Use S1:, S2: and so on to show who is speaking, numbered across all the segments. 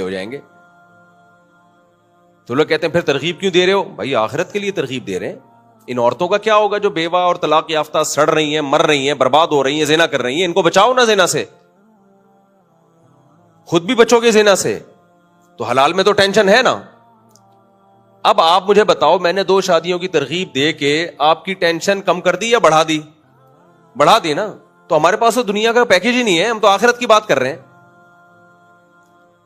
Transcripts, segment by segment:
S1: ہو جائیں گے. تو لوگ کہتے ہیں پھر ترغیب کیوں دے رہے ہو؟ بھائی آخرت کے لیے ترغیب دے رہے ہیں. ان عورتوں کا کیا ہوگا جو بیوہ اور طلاق یافتہ سڑ رہی ہیں, مر رہی ہیں, برباد ہو رہی ہیں, زنا کر رہی ہیں؟ ان کو بچاؤ نا زنا سے, خود بھی بچو گے زنا سے تو حلال میں تو ٹینشن ہے نا. اب آپ مجھے بتاؤ, میں نے 2 شادیوں کی ترغیب دے کے آپ کی ٹینشن کم کر دی یا بڑھا دی؟ بڑھا دی نا. تو ہمارے پاس تو دنیا کا پیکیج ہی نہیں ہے, ہم تو آخرت کی بات کر رہے ہیں.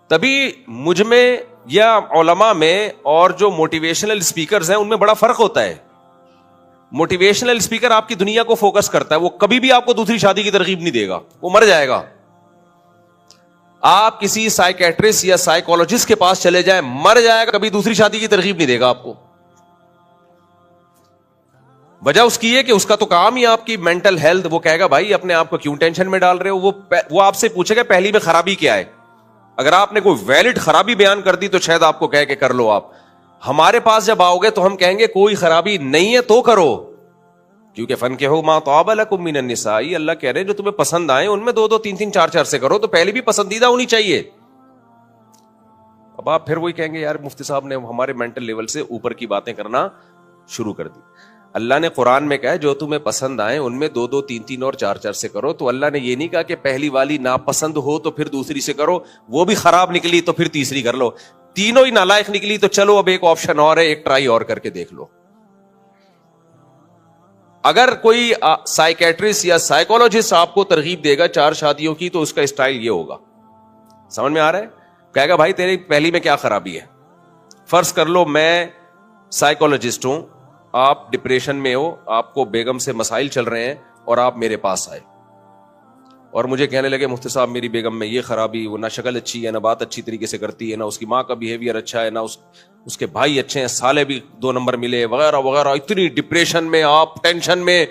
S1: تبھی مجھ میں یا علماء میں اور جو موٹیویشنل اسپیکرز ہیں ان میں بڑا فرق ہوتا ہے. موٹیویشنل اسپیکر آپ کی دنیا کو فوکس کرتا ہے, وہ کبھی بھی آپ کو دوسری شادی کی ترغیب نہیں دے گا, وہ مر جائے گا. آپ کسی سائیکیٹرسٹ یا سائیکولوجسٹ کے پاس چلے جائیں, مر جائے گا, کبھی دوسری شادی کی ترغیب نہیں دے گا آپ کو. وجہ اس کی ہے کہ اس کا تو کام ہی آپ کی مینٹل ہیلتھ, وہ کہے گا بھائی اپنے آپ کو کیوں ٹینشن میں ڈال رہے ہو. وہ آپ سے پوچھے گا پہلی میں خرابی کیا ہے. اگر آپ نے کوئی ویلڈ خرابی بیان کر دی تو شاید آپ کو کہے کہ کر لو. آپ ہمارے پاس جب آؤ گے تو ہم کہیں گے کوئی خرابی نہیں ہے تو کرو, کیونکہ فنکحوا ما طاب لکم من النساء, اللہ کہہ رہے ہیں جو تمہیں پسند آئے ان میں 2 3 4 سے کرو, تو پہلے بھی پسندیدہ ہونی چاہیے. اب آپ پھر وہی کہیں گے یار مفتی صاحب نے ہمارے مینٹل لیول سے اوپر کی باتیں کرنا شروع کر دی. اللہ نے قرآن میں کہا ہے جو تمہیں پسند آئے ان میں 2 3 اور 4 سے کرو. تو اللہ نے یہ نہیں کہا کہ پہلی والی ناپسند ہو تو پھر دوسری سے کرو, وہ بھی خراب نکلی تو پھر تیسری کر لو, تینوں ہی نالائق نکلی تو چلو اب ایک آپشن اور ہے, ایک ٹرائی اور کر کے دیکھ لو. اگر کوئی سائیکیٹرسٹ یا سائیکولوجسٹ آپ کو ترغیب دے گا 4 شادیوں کی تو اس کا اسٹائل یہ ہوگا, سمجھ میں آ رہا ہے؟ کہے گا بھائی تیری پہلی میں کیا خرابی ہے. فرض کر لو میں سائیکولوجسٹ ہوں, آپ ڈپریشن میں ہو, آپ کو بیگم سے مسائل چل رہے ہیں اور آپ میرے پاس آئے اور مجھے کہنے لگے مفتی صاحب میری بیگم میں یہ خرابی, وہ نہ شکل اچھی ہے, نہ بات اچھی طریقے سے کرتی ہے, نہ اس کی ماں کا بیہیویئر اچھا ہے, نہ اس کے بھائی اچھے ہیں, سالے بھی 2 نمبر ملے وغیرہ وغیرہ, اتنی ڈپریشن میں, آپ ٹینشن میں.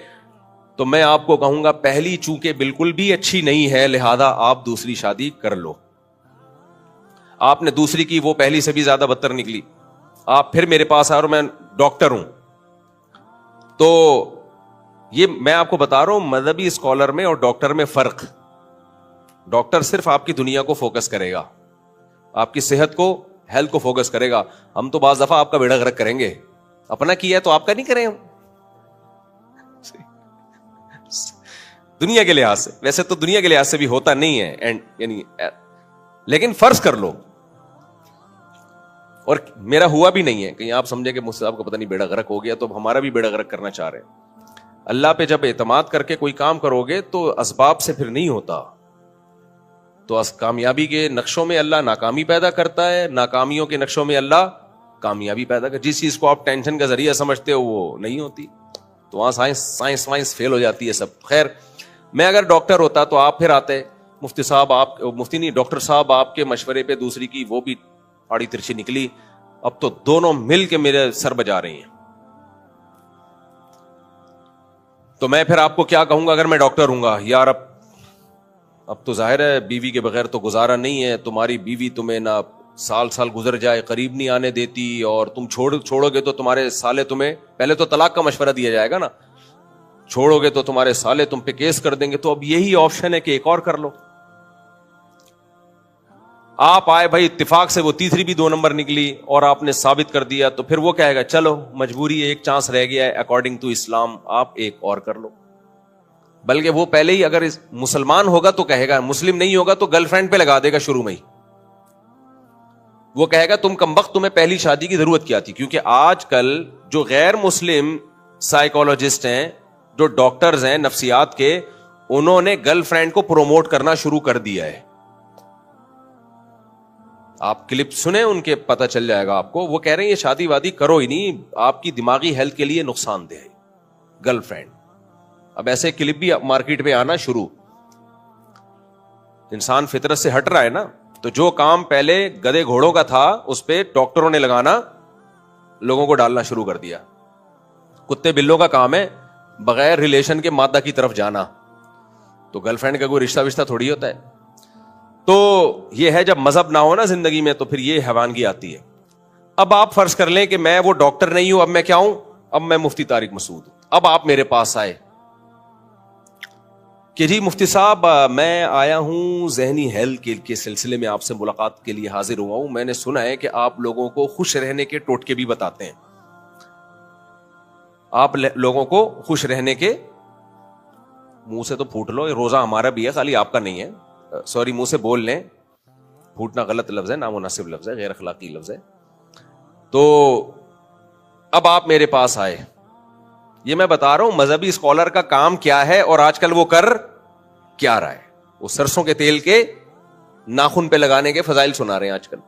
S1: تو میں آپ کو کہوں گا پہلی چونکہ بالکل بھی اچھی نہیں ہے لہذا آپ دوسری شادی کر لو. آپ نے دوسری کی, وہ پہلی سے بھی زیادہ بدتر نکلی. آپ پھر میرے پاس آ رہے, میں ڈاکٹر ہوں. تو یہ میں آپ کو بتا رہا ہوں مذہبی اسکالر میں اور ڈاکٹر میں فرق. ڈاکٹر صرف آپ کی دنیا کو فوکس کرے گا, آپ کی صحت کو, ہیلتھ کو فوکس کرے گا. ہم تو بعض دفعہ آپ کا بیڑا غرق کریں گے, اپنا کیا ہے تو آپ کا نہیں کریں ہم دنیا کے لحاظ سے. ویسے تو دنیا کے لحاظ سے بھی ہوتا نہیں ہے یعنی, لیکن فرض کر لو, اور میرا ہوا بھی نہیں ہے, کہیں آپ سمجھے کہ مجھ سے آپ کو پتہ نہیں بیڑا غرق ہو گیا, تو ہمارا بھی بیڑا غرق کرنا چاہ رہے ہیں. اللہ پہ جب اعتماد کر کے کوئی کام کرو گے تو اسباب سے پھر نہیں ہوتا. تو کامیابی کے نقشوں میں اللہ ناکامی پیدا کرتا ہے, ناکامیوں کے نقشوں میں اللہ کامیابی پیدا کرتا ہے. جس چیز کو آپ ٹینشن کا ذریعہ سمجھتے ہو وہ نہیں ہوتی, تو وہاں سائنس فیل ہو جاتی ہے سب. خیر, میں اگر ڈاکٹر ہوتا تو آپ پھر آتے مفتی صاحب, آپ مفتی نہیں ڈاکٹر صاحب, آپ کے مشورے پہ دوسری کی وہ بھی آڑی ترچی نکلی, اب تو دونوں مل کے میرے سر بجا رہی ہیں. تو میں پھر آپ کو کیا کہوں گا اگر میں ڈاکٹر ہوں گا, یار اب تو ظاہر ہے بیوی کے بغیر تو گزارا نہیں ہے, تمہاری بیوی تمہیں نہ سال گزر جائے قریب نہیں آنے دیتی, اور تم چھوڑو گے تو تمہارے سالے تمہیں, پہلے تو طلاق کا مشورہ دیا جائے گا نا, چھوڑو گے تو تمہارے سالے تم پہ کیس کر دیں گے, تو اب یہی آپشن ہے کہ ایک اور کر لو. آپ آئے بھائی اتفاق سے وہ تیسری بھی 2 نمبر نکلی اور آپ نے ثابت کر دیا, تو پھر وہ کہے گا چلو مجبوری ہے, ایک چانس رہ گیا ہے اکارڈنگ ٹو اسلام, آپ ایک اور کر لو. بلکہ وہ پہلے ہی اگر مسلمان ہوگا تو کہے گا, مسلم نہیں ہوگا تو گرل فرینڈ پہ لگا دے گا شروع میں ہی. وہ کہے گا تم کمبخت, تمہیں پہلی شادی کی ضرورت کیا تھی. کیونکہ آج کل جو غیر مسلم سائیکولوجسٹ ہیں, جو ڈاکٹرز ہیں نفسیات کے, انہوں نے گرل فرینڈ کو پروموٹ کرنا شروع کر دیا ہے. آپ کلپ سنیں ان کے, پتہ چل جائے گا آپ کو. وہ کہہ رہے ہیں یہ شادی وادی کرو ہی نہیں, آپ کی دماغی ہیلتھ کے لیے نقصان دہ ہے گرل فرینڈ. اب ایسے کلپ بھی مارکیٹ میں آنا شروع. انسان فطرت سے ہٹ رہا ہے نا, تو جو کام پہلے گدے گھوڑوں کا تھا اس پہ ڈاکٹروں نے لگانا, لوگوں کو ڈالنا شروع کر دیا. کتے بلوں کا کام ہے بغیر ریلیشن کے مادہ کی طرف جانا, تو گرل فرینڈ کا کوئی رشتہ وشتہ تھوڑی ہوتا ہے. تو یہ ہے جب مذہب نہ ہونا زندگی میں تو پھر یہ حیوانگی آتی ہے. اب آپ فرض کر لیں کہ میں وہ ڈاکٹر نہیں ہوں, اب میں کیا ہوں, اب میں مفتی طارق مسعود ہوں. اب آپ میرے پاس آئے, کہ جی مفتی صاحب میں آیا ہوں ذہنی ہیلتھ کے سلسلے میں آپ سے ملاقات کے لیے حاضر ہوا ہوں. میں نے سنا ہے کہ آپ لوگوں کو خوش رہنے کے ٹوٹکے بھی بتاتے ہیں. آپ لوگوں کو خوش رہنے کے, منہ سے تو پھوٹ لو, روزہ ہمارا بھی ہے, خالی آپ کا نہیں ہے, سوری منہ سے بول لیں, پھوٹنا غلط لفظ ہے, نامناسب لفظ ہے, غیر اخلاقی لفظ ہے. تو اب آپ میرے پاس آئے, یہ میں بتا رہا ہوں مذہبی اسکالر کا کام کیا ہے اور آج کل وہ کر کیا رہا ہے. وہ سرسوں کے تیل کے ناخن پہ لگانے کے فضائل سنا رہے ہیں آج کل.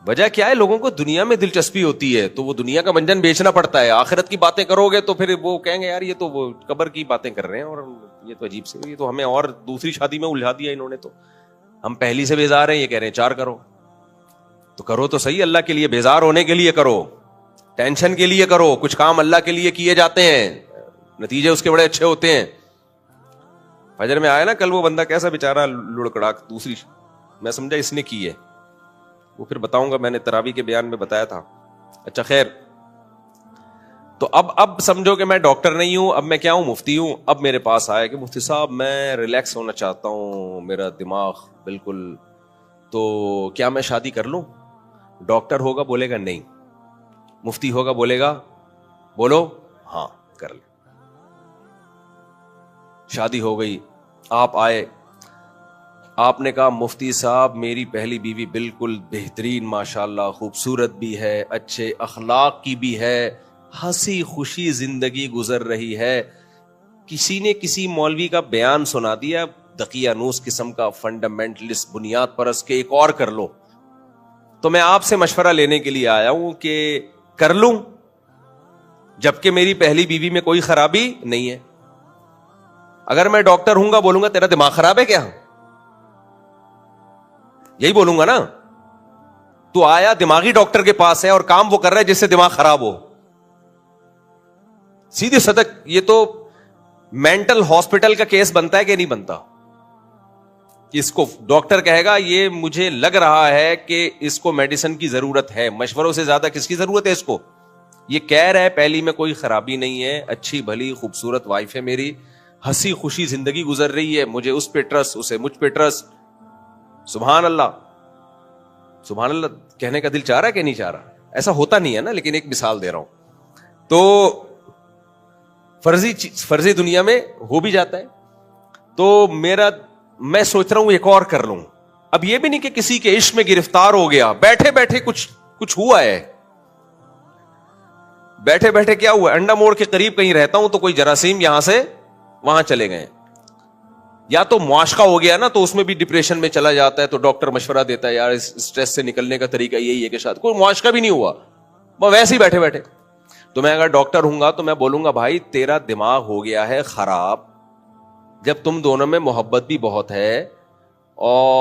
S1: وجہ کیا ہے, لوگوں کو دنیا میں دلچسپی ہوتی ہے تو وہ دنیا کا منجن بیچنا پڑتا ہے. آخرت کی باتیں کرو گے تو پھر وہ کہیں گے یار یہ تو وہ قبر کی باتیں کر رہے ہیں, اور یہ تو عجیب سے, یہ تو ہمیں اور دوسری شادی میں الجھا دیا انہوں نے, تو ہم پہلی سے بیزار ہیں, یہ کہہ رہے ہیں 4 کرو. تو کرو تو صحیح, اللہ کے لیے, بیزار ہونے کے لیے کرو, ٹینشن کے لیے کرو. کچھ کام اللہ کے لیے کیے جاتے ہیں, نتیجے اس کے بڑے اچھے ہوتے ہیں. فجر میں آیا نا کل وہ بندہ, کیسا بیچارہ لڑکڑا, دوسری میں سمجھا اس نے کی ہے, وہ پھر بتاؤں گا, میں نے تراویح کے بیان میں بتایا تھا. اچھا خیر, تو اب سمجھو کہ میں ڈاکٹر نہیں ہوں, اب میں کیا ہوں, مفتی ہوں. اب میرے پاس آیا کہ مفتی صاحب میں ریلیکس ہونا چاہتا ہوں, میرا دماغ بالکل, تو کیا میں شادی کر لوں؟ ڈاکٹر ہوگا بولے گا نہیں, مفتی ہوگا بولے گا بولو ہاں کر لیں. شادی ہو گئی, آپ آئے, آپ نے کہا مفتی صاحب میری پہلی بیوی بالکل بہترین, ماشاءاللہ خوبصورت بھی ہے, اچھے اخلاق کی بھی ہے, ہنسی خوشی زندگی گزر رہی ہے. کسی نے کسی مولوی کا بیان سنا دیا, دقیانوس قسم کا, فنڈامنٹلسٹ, بنیاد پرست, کے ایک اور کر لو. تو میں آپ سے مشورہ لینے کے لیے آیا ہوں کہ کر لوں, جبکہ میری پہلی بیوی میں کوئی خرابی نہیں ہے. اگر میں ڈاکٹر ہوں گا بولوں گا تیرا دماغ خراب ہے کیا, یہی بولوں گا نا. تو آیا دماغی ڈاکٹر کے پاس ہے اور کام وہ کر رہا ہے جس سے دماغ خراب ہو. سیدھی صدق, یہ تو مینٹل ہاسپٹل کا کیس بنتا ہے کہ نہیں بنتا. اس کو ڈاکٹر کہے گا یہ مجھے لگ رہا ہے کہ اس کو میڈیسن کی ضرورت ہے, مشوروں سے زیادہ کس کی ضرورت ہے اس کو. یہ کہہ رہا ہے پہلی میں کوئی خرابی نہیں ہے, اچھی بھلی خوبصورت وائف ہے میری, ہنسی خوشی زندگی گزر رہی ہے, مجھے اس پہ ٹرسٹ, اسے مجھ پہ ٹرسٹ. سبحان اللہ, سبحان اللہ کہنے کا دل چاہ رہا ہے کہ نہیں چاہ رہا. ایسا ہوتا نہیں ہے نا, لیکن ایک مثال دے رہا ہوں. تو فرضی دنیا میں ہو بھی جاتا ہے. تو میں سوچ رہا ہوں ایک اور کر لوں. اب یہ بھی نہیں کہ کسی کے عشق میں گرفتار ہو گیا, بیٹھے بیٹھے کچھ ہوا ہے, بیٹھے بیٹھے کیا ہوا, انڈا موڑ کے قریب کہیں رہتا ہوں تو کوئی جراثیم یہاں سے وہاں چلے گئے. یا تو معاشقہ ہو گیا نا, تو اس میں بھی ڈپریشن میں چلا جاتا ہے, تو ڈاکٹر مشورہ دیتا ہے یار اس اسٹریس سے نکلنے کا طریقہ یہی ہے کہ شاید کوئی معاشقہ بھی نہیں ہوا, وہ ویسے ہی بیٹھے بیٹھے. تو میں اگر ڈاکٹر ہوں گا تو میں بولوں گا بھائی تیرا دماغ ہو گیا ہے خراب, جب تم دونوں میں محبت بھی بہت ہے اور